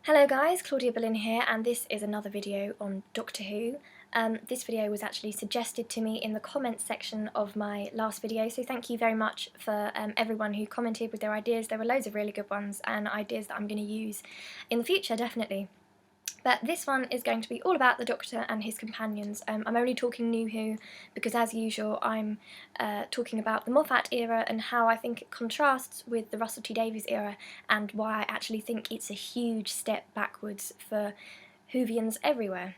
Hello guys, Claudia Boleyn here, and this is another video on Doctor Who. This video was actually suggested to me in the comments section of my last video, so thank you very much for everyone who commented with their ideas. There were loads of really good ones and ideas that I'm going to use in the future, definitely. But this one is going to be all about the Doctor and his companions. I'm only talking New Who because, as usual, I'm talking about the Moffat era and how I think it contrasts with the Russell T Davies era, and why I actually think it's a huge step backwards for Whovians everywhere.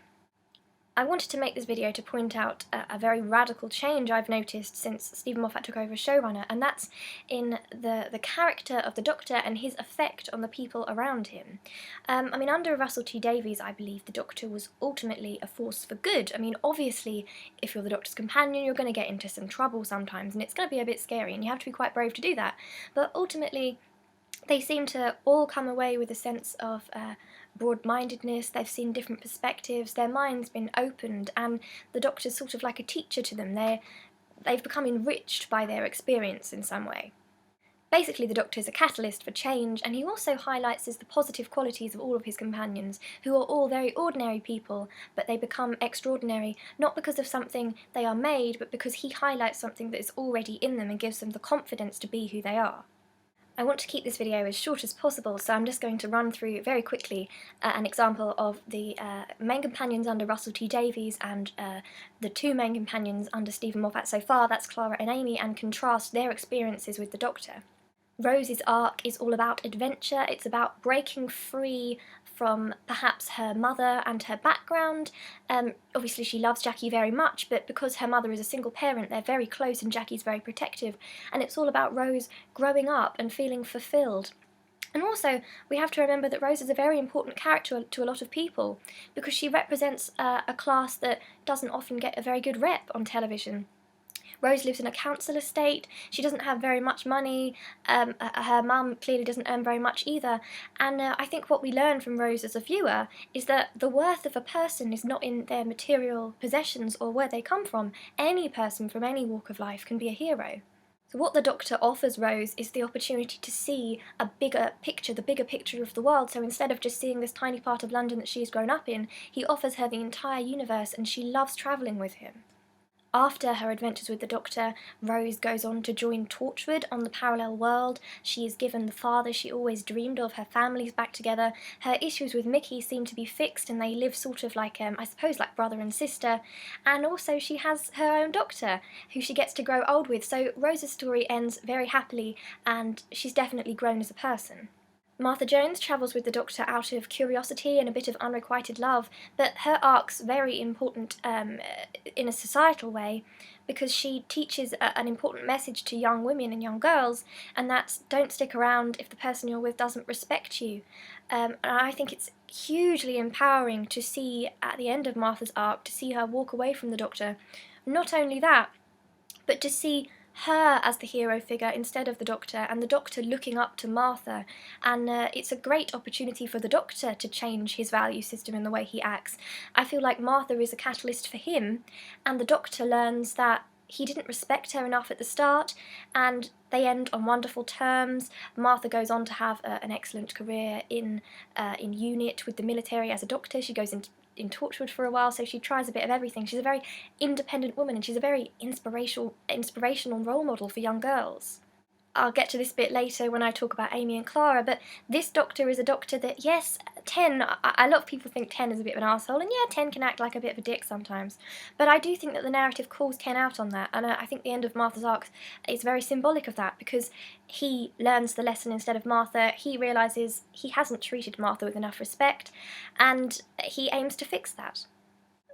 I wanted to make this video to point out a very radical change I've noticed since Stephen Moffat took over as showrunner, and that's in the character of the Doctor and his effect on the people around him. I mean, under Russell T Davies, I believe the Doctor was ultimately a force for good. I mean, obviously, if you're the Doctor's companion, you're going to get into some trouble sometimes, and it's going to be a bit scary, and you have to be quite brave to do that. But ultimately, they seem to all come away with a sense of broad-mindedness. They've seen different perspectives, their mind's been opened, and the Doctor's sort of like a teacher to them. They've become enriched by their experience in some way. Basically, the Doctor's a catalyst for change, and he also highlights the positive qualities of all of his companions, who are all very ordinary people, but they become extraordinary, not because of something they are made, but because he highlights something that is already in them and gives them the confidence to be who they are. I want to keep this video as short as possible, so I'm just going to run through very quickly an example of the main companions under Russell T Davies and the two main companions under Stephen Moffat so far, that's Clara and Amy, and contrast their experiences with the Doctor. Rose's arc is all about adventure. It's about breaking free from perhaps her mother and her background. Obviously she loves Jackie very much, but because her mother is a single parent, they're very close and Jackie's very protective, and it's all about Rose growing up and feeling fulfilled. And also, we have to remember that Rose is a very important character to a lot of people, because she represents a class that doesn't often get a very good rep on television. Rose lives in a council estate, she doesn't have very much money, her mum clearly doesn't earn very much either, and I think what we learn from Rose as a viewer is that the worth of a person is not in their material possessions or where they come from. Any person from any walk of life can be a hero. So what the Doctor offers Rose is the opportunity to see a bigger picture, the bigger picture of the world. So instead of just seeing this tiny part of London that she's grown up in, he offers her the entire universe, and she loves travelling with him. After her adventures with the Doctor, Rose goes on to join Torchwood on the parallel world. She is given the father she always dreamed of, her family's back together, her issues with Mickey seem to be fixed, and they live sort of like, I suppose, like brother and sister, and also she has her own Doctor, who she gets to grow old with, so Rose's story ends very happily, and she's definitely grown as a person. Martha Jones travels with the Doctor out of curiosity and a bit of unrequited love, but her arc's very important in a societal way, because she teaches an important message to young women and young girls, and that's don't stick around if the person you're with doesn't respect you. And I think it's hugely empowering to see at the end of Martha's arc, to see her walk away from the Doctor. Not only that, but to see her as the hero figure instead of the Doctor, and the Doctor looking up to Martha, and it's a great opportunity for the Doctor to change his value system in the way he acts. I feel like Martha is a catalyst for him, and the Doctor learns that he didn't respect her enough at the start, and they end on wonderful terms. Martha goes on to have an excellent career in unit with the military as a doctor. She goes in Torchwood for a while, so she tries a bit of everything. She's a very independent woman, and she's a very inspirational role model for young girls. I'll get to this bit later when I talk about Amy and Clara, but this Doctor is a Doctor that, yes, Ten, a lot of people think Ten is a bit of an arsehole, and yeah, Ten can act like a bit of a dick sometimes, but I do think that the narrative calls Ten out on that, and I think the end of Martha's arc is very symbolic of that, because he learns the lesson instead of Martha. He realises he hasn't treated Martha with enough respect, and he aims to fix that.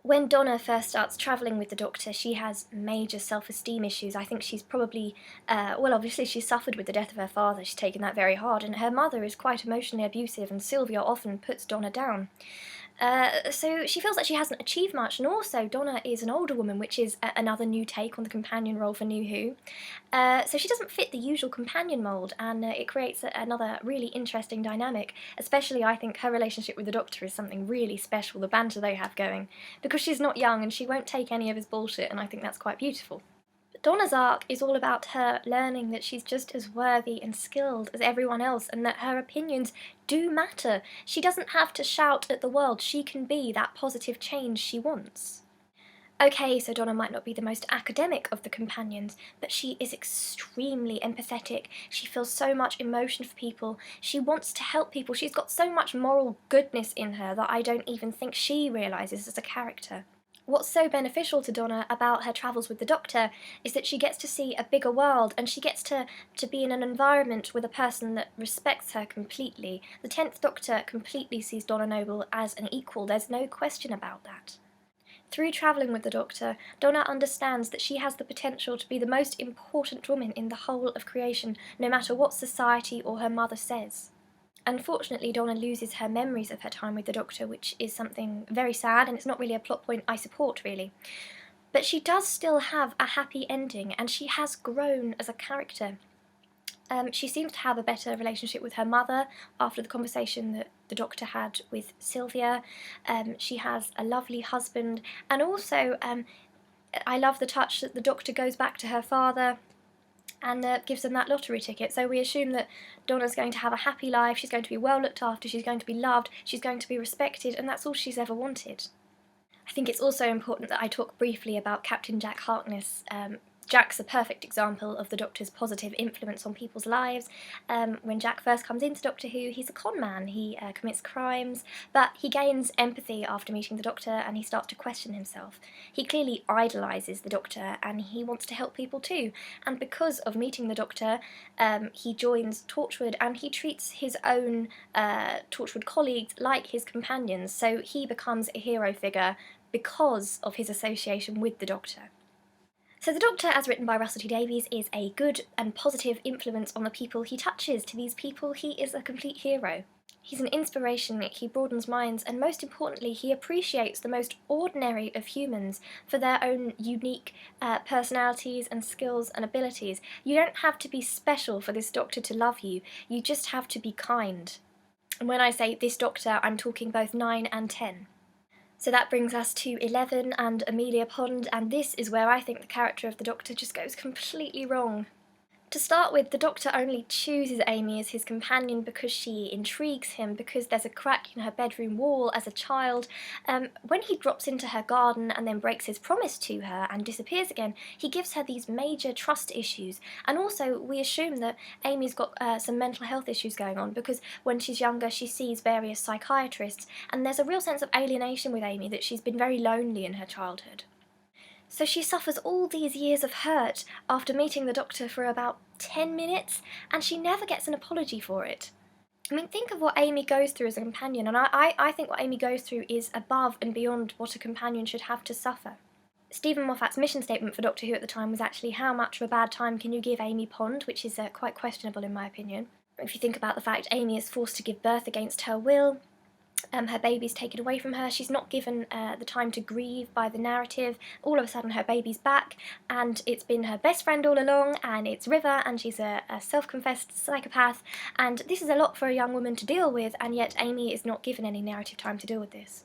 When Donna first starts travelling with the Doctor, she has major self-esteem issues. I think she's probably, well, obviously she suffered with the death of her father, she's taken that very hard, and her mother is quite emotionally abusive, and Sylvia often puts Donna down. So she feels like she hasn't achieved much, and also Donna is an older woman, which is another new take on the companion role for New Who. So she doesn't fit the usual companion mould, and it creates another really interesting dynamic, especially I think her relationship with the Doctor is something really special, the banter they have going, because she's not young and she won't take any of his bullshit, and I think that's quite beautiful. Donna's arc is all about her learning that she's just as worthy and skilled as everyone else and that her opinions do matter. She doesn't have to shout at the world, she can be that positive change she wants. Okay, so Donna might not be the most academic of the companions, but she is extremely empathetic. She feels so much emotion for people. She wants to help people. She's got so much moral goodness in her that I don't even think she realises as a character. What's so beneficial to Donna about her travels with the Doctor is that she gets to see a bigger world and she gets to be in an environment with a person that respects her completely. The 10th Doctor completely sees Donna Noble as an equal, there's no question about that. Through travelling with the Doctor, Donna understands that she has the potential to be the most important woman in the whole of creation, no matter what society or her mother says. Unfortunately, Donna loses her memories of her time with the Doctor, which is something very sad, and it's not really a plot point I support, really. But she does still have a happy ending, and she has grown as a character. She seems to have a better relationship with her mother after the conversation that the Doctor had with Sylvia. She has a lovely husband, and also I love the touch that the Doctor goes back to her father and gives them that lottery ticket. So we assume that Donna's going to have a happy life, she's going to be well looked after, she's going to be loved, she's going to be respected, and that's all she's ever wanted. I think it's also important that I talk briefly about Captain Jack Harkness. Jack's a perfect example of the Doctor's positive influence on people's lives. When Jack first comes into Doctor Who, he's a con man, he commits crimes, but he gains empathy after meeting the Doctor and he starts to question himself. He clearly idolises the Doctor and he wants to help people too, and because of meeting the Doctor, he joins Torchwood and he treats his own Torchwood colleagues like his companions, so he becomes a hero figure because of his association with the Doctor. So the Doctor, as written by Russell T Davies, is a good and positive influence on the people he touches. To these people, he is a complete hero. He's an inspiration, he broadens minds, and most importantly, he appreciates the most ordinary of humans for their own unique personalities and skills and abilities. You don't have to be special for this Doctor to love you, you just have to be kind. And when I say this Doctor, I'm talking both 9 and 10. So that brings us to 11 and Amelia Pond, and this is where I think the character of the Doctor just goes completely wrong. To start with, the Doctor only chooses Amy as his companion because she intrigues him, because there's a crack in her bedroom wall as a child. When he drops into her garden and then breaks his promise to her and disappears again, he gives her these major trust issues. And also, we assume that Amy's got some mental health issues going on, because when she's younger she sees various psychiatrists, and there's a real sense of alienation with Amy, that she's been very lonely in her childhood. So she suffers all these years of hurt after meeting the Doctor for about 10 minutes, and she never gets an apology for it. I mean, think of what Amy goes through as a companion, and I think what Amy goes through is above and beyond what a companion should have to suffer. Stephen Moffat's mission statement for Doctor Who at the time was actually, how much of a bad time can you give Amy Pond, which is quite questionable in my opinion. If you think about the fact Amy is forced to give birth against her will, her baby's taken away from her, she's not given the time to grieve by the narrative, all of a sudden her baby's back, and it's been her best friend all along, and it's River, and she's a self-confessed psychopath, and this is a lot for a young woman to deal with, and yet Amy is not given any narrative time to deal with this.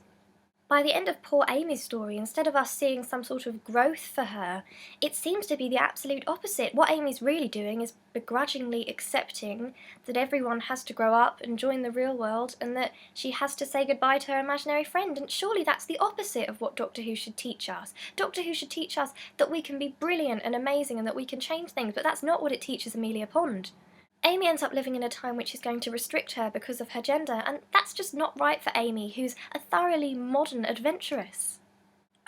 By the end of poor Amy's story, instead of us seeing some sort of growth for her, it seems to be the absolute opposite. What Amy's really doing is begrudgingly accepting that everyone has to grow up and join the real world, and that she has to say goodbye to her imaginary friend, and surely that's the opposite of what Doctor Who should teach us. Doctor Who should teach us that we can be brilliant and amazing and that we can change things, but that's not what it teaches Amelia Pond. Amy ends up living in a time which is going to restrict her because of her gender, and that's just not right for Amy, who's a thoroughly modern adventuress.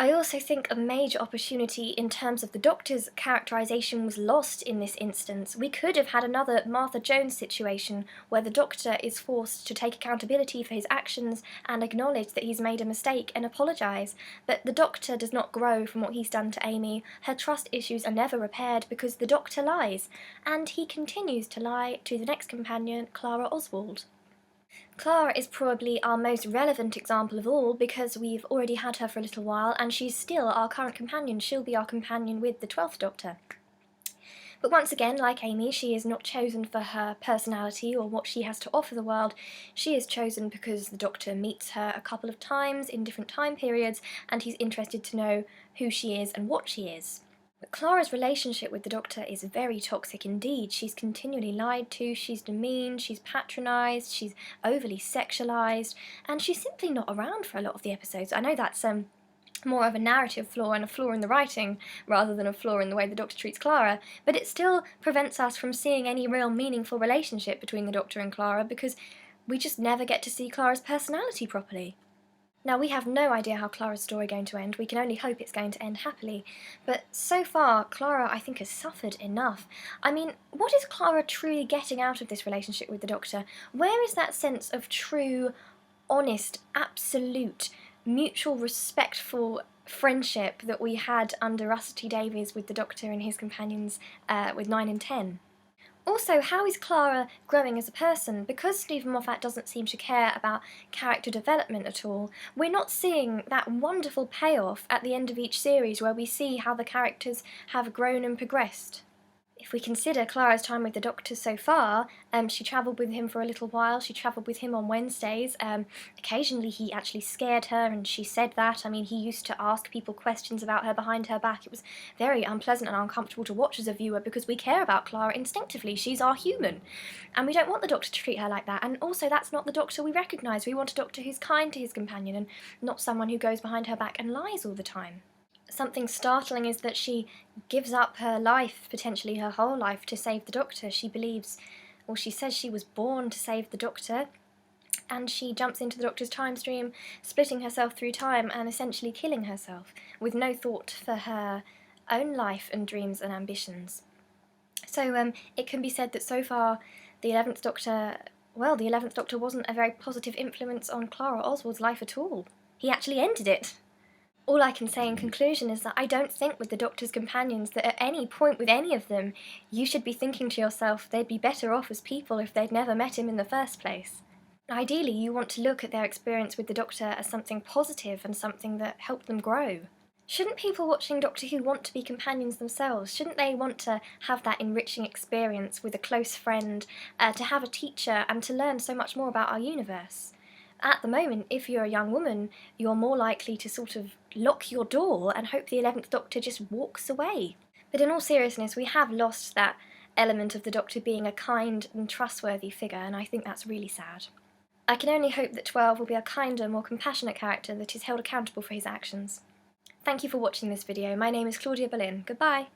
I also think a major opportunity in terms of the Doctor's characterisation was lost in this instance. We could have had another Martha Jones situation where the Doctor is forced to take accountability for his actions and acknowledge that he's made a mistake and apologise, but the Doctor does not grow from what he's done to Amy. Her trust issues are never repaired because the Doctor lies, and he continues to lie to the next companion, Clara Oswald. Clara is probably our most relevant example of all because we've already had her for a little while and she's still our current companion. She'll be our companion with the 12th Doctor. But once again, like Amy, she is not chosen for her personality or what she has to offer the world. She is chosen because the Doctor meets her a couple of times in different time periods and he's interested to know who she is and what she is. Clara's relationship with the Doctor is very toxic indeed. She's continually lied to, she's demeaned, she's patronised, she's overly sexualised, and she's simply not around for a lot of the episodes. I know that's more of a narrative flaw and a flaw in the writing rather than a flaw in the way the Doctor treats Clara, but it still prevents us from seeing any real meaningful relationship between the Doctor and Clara because we just never get to see Clara's personality properly. Now, we have no idea how Clara's story is going to end. We can only hope it's going to end happily. But so far, Clara, I think, has suffered enough. I mean, what is Clara truly getting out of this relationship with the Doctor? Where is that sense of true, honest, absolute, mutual, respectful friendship that we had under Russell T Davies with the Doctor and his companions with 9 and 10? Also, how is Clara growing as a person? Because Stephen Moffat doesn't seem to care about character development at all, we're not seeing that wonderful payoff at the end of each series where we see how the characters have grown and progressed. If we consider Clara's time with the Doctor so far, she travelled with him for a little while, she travelled with him on Wednesdays. Occasionally he actually scared her and she said that. I mean, he used to ask people questions about her behind her back. It was very unpleasant and uncomfortable to watch as a viewer because we care about Clara instinctively. She's our human. And we don't want the Doctor to treat her like that. And also that's not the Doctor we recognise. We want a Doctor who's kind to his companion and not someone who goes behind her back and lies all the time. Something startling is that she gives up her life, potentially her whole life, to save the Doctor. She believes, or she says she was born to save the Doctor, and she jumps into the Doctor's time stream, splitting herself through time and essentially killing herself, with no thought for her own life and dreams and ambitions. So it can be said that so far the 11th Doctor, well, the 11th Doctor wasn't a very positive influence on Clara Oswald's life at all. He actually ended it. All I can say in conclusion is that I don't think with the Doctor's companions that at any point with any of them you should be thinking to yourself they'd be better off as people if they'd never met him in the first place. Ideally, you want to look at their experience with the Doctor as something positive and something that helped them grow. Shouldn't people watching Doctor Who want to be companions themselves? Shouldn't they want to have that enriching experience with a close friend, to have a teacher and to learn so much more about our universe? At the moment, if you're a young woman, you're more likely to sort of lock your door and hope the 11th Doctor just walks away. But in all seriousness, we have lost that element of the Doctor being a kind and trustworthy figure, and I think that's really sad. I can only hope that 12 will be a kinder, more compassionate character that is held accountable for his actions. Thank you for watching this video. My name is Claudia Boleyn. Goodbye!